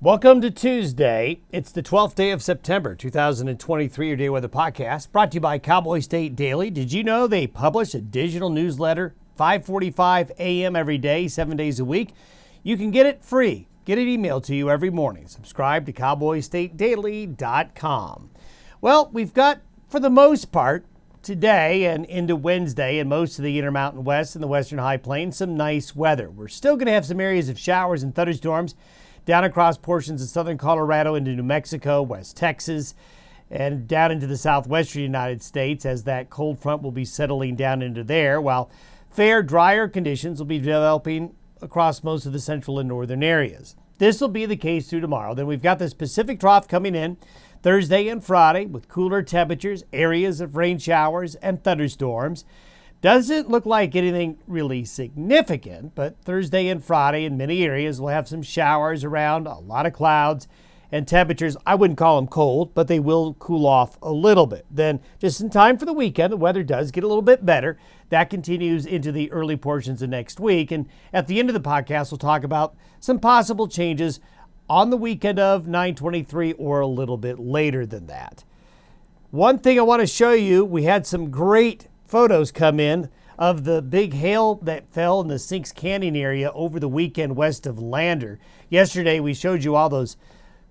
Welcome to Tuesday. It's the 12th day of September, 2023, your Day Weather Podcast, brought to you by Cowboy State Daily. Did you know they publish a digital newsletter, 5:45 a.m. every day, 7 days a week? You can get it free. Get it emailed to you every morning. Subscribe to cowboystatedaily.com. Well, we've got, for the most part, today and into Wednesday in most of the Intermountain West and the Western High Plains, some nice weather. We're still going to have some areas of showers and thunderstorms down across portions of southern Colorado into New Mexico, West Texas, and down into the southwestern United States as that cold front will be settling down into there, while fair, drier conditions will be developing across most of the central and northern areas. This will be the case through tomorrow. Then we've got this Pacific trough coming in Thursday and Friday with cooler temperatures, areas of rain showers, and thunderstorms. Doesn't look like anything really significant, but Thursday and Friday in many areas will have some showers around, a lot of clouds, and temperatures, I wouldn't call them cold, but they will cool off a little bit. Then just in time for the weekend, the weather does get a little bit better. That continues into the early portions of next week. And at the end of the podcast, we'll talk about some possible changes on the weekend of 9/23 or a little bit later than that. One thing I want to show you, we had some great photos come in of the big hail that fell in the Sinks Canyon area over the weekend west of Lander. Yesterday, we showed you all those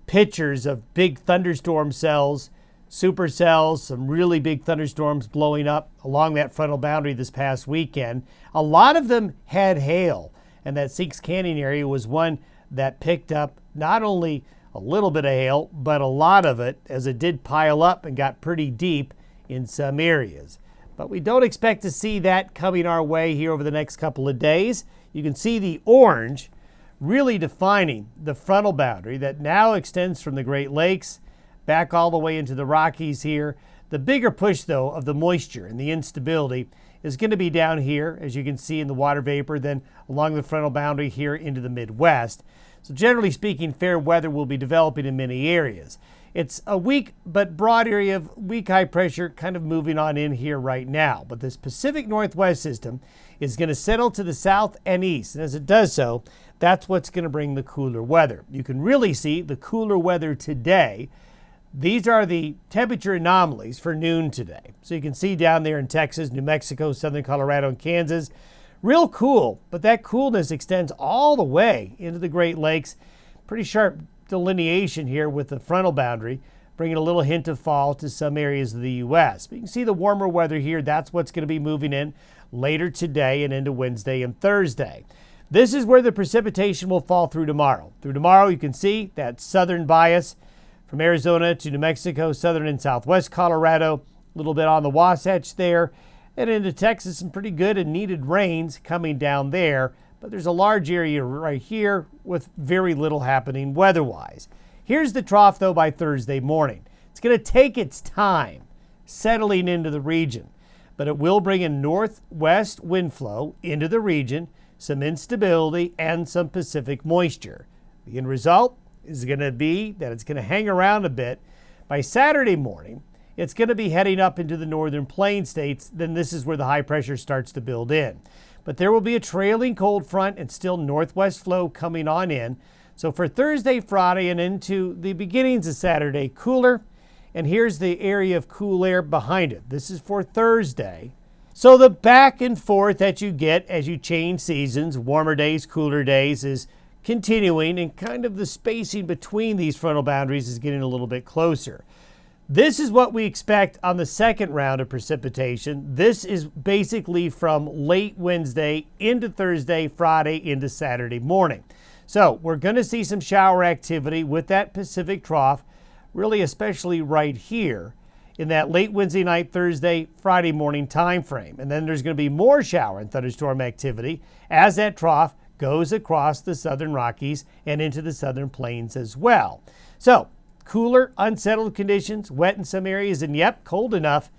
pictures of big thunderstorm cells, supercells, some really big thunderstorms blowing up along that frontal boundary this past weekend. A lot of them had hail, and that Sinks Canyon area was one that picked up not only a little bit of hail, but a lot of it, as it did pile up and got pretty deep in some areas. But we don't expect to see that coming our way here over the next couple of days. You can see the orange really defining the frontal boundary that now extends from the Great Lakes back all the way into the Rockies here. The bigger push, though, of the moisture and the instability is going to be down here, as you can see in the water vapor, then along the frontal boundary here into the Midwest. So generally speaking, fair weather will be developing in many areas. It's a weak but broad area of weak high pressure kind of moving on in here right now. But this Pacific Northwest system is going to settle to the south and east. And as it does so, that's what's going to bring the cooler weather. You can really see the cooler weather today. These are the temperature anomalies for noon today. So you can see down there in Texas, New Mexico, southern Colorado, and Kansas, real cool. But that coolness extends all the way into the Great Lakes. Pretty sharp delineation here with the frontal boundary, bringing a little hint of fall to some areas of the U.S. But you can see the warmer weather here. That's what's going to be moving in later today and into Wednesday and Thursday. This is where the precipitation will fall through tomorrow. Through tomorrow, you can see that southern bias from Arizona to New Mexico, southern and southwest Colorado, a little bit on the Wasatch there, and into Texas, some pretty good and needed rains coming down there. But there's a large area right here with very little happening weather-wise. Here's the trough, though, by Thursday morning. It's going to take its time settling into the region, but it will bring a northwest wind flow into the region, some instability, and some Pacific moisture. The end result is going to be that it's going to hang around a bit. By Saturday morning, it's going to be heading up into the northern plain states. Then this is where the high pressure starts to build in. But there will be a trailing cold front and still northwest flow coming on in. So for Thursday, Friday, and into the beginnings of Saturday, cooler. And here's the area of cool air behind it. This is for Thursday. So the back and forth that you get as you change seasons, warmer days, cooler days, is continuing, and kind of the spacing between these frontal boundaries is getting a little bit closer. This is what we expect on the second round of precipitation. This is basically from late Wednesday into Thursday, Friday, into Saturday morning. So we're going to see some shower activity with that Pacific trough, really especially right here in that late Wednesday night, Thursday, Friday morning time frame. And then there's going to be more shower and thunderstorm activity as that trough goes across the southern Rockies and into the southern plains as well. So cooler, unsettled conditions, wet in some areas, and yep, cold enough.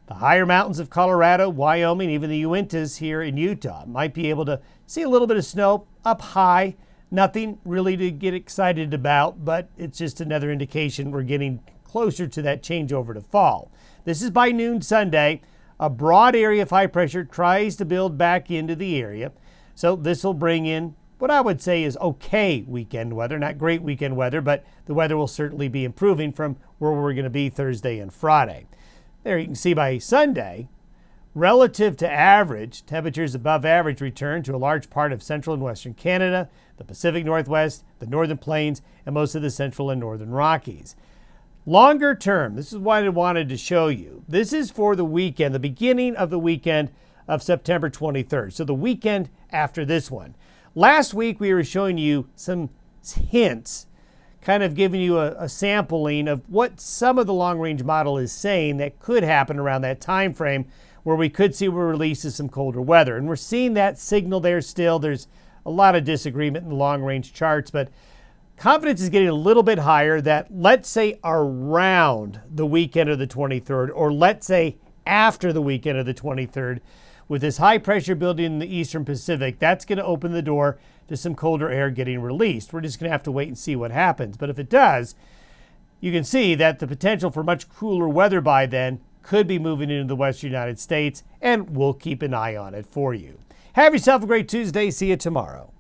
The higher mountains of Colorado, Wyoming, even the Uintas here in Utah might be able to see a little bit of snow up high. Nothing really to get excited about, but it's just another indication we're getting closer to that changeover to fall. This is by noon Sunday. A broad area of high pressure tries to build back into the area. So this will bring in what I would say is okay weekend weather. Not great weekend weather, but the weather will certainly be improving from where we're going to be Thursday and Friday. There you can see by Sunday, relative to average, temperatures above average return to a large part of central and western Canada, the Pacific Northwest, the northern plains, and most of the central and northern Rockies. Longer term, this is what I wanted to show you. This is for the weekend, the beginning of the weekend of September 23rd. So the weekend after this one. Last week we were showing you some hints, kind of giving you a sampling of what some of the long-range model is saying that could happen around that time frame where we could see releases some colder weather. And we're seeing that signal there still. There's a lot of disagreement in the long-range charts, but confidence is getting a little bit higher that, let's say, around the weekend of the 23rd, or let's say after the weekend of the 23rd, with this high pressure building in the eastern Pacific, that's going to open the door to some colder air getting released. We're just going to have to wait and see what happens. But if it does, you can see that the potential for much cooler weather by then could be moving into the western United States, and we'll keep an eye on it for you. Have yourself a great Tuesday. See you tomorrow.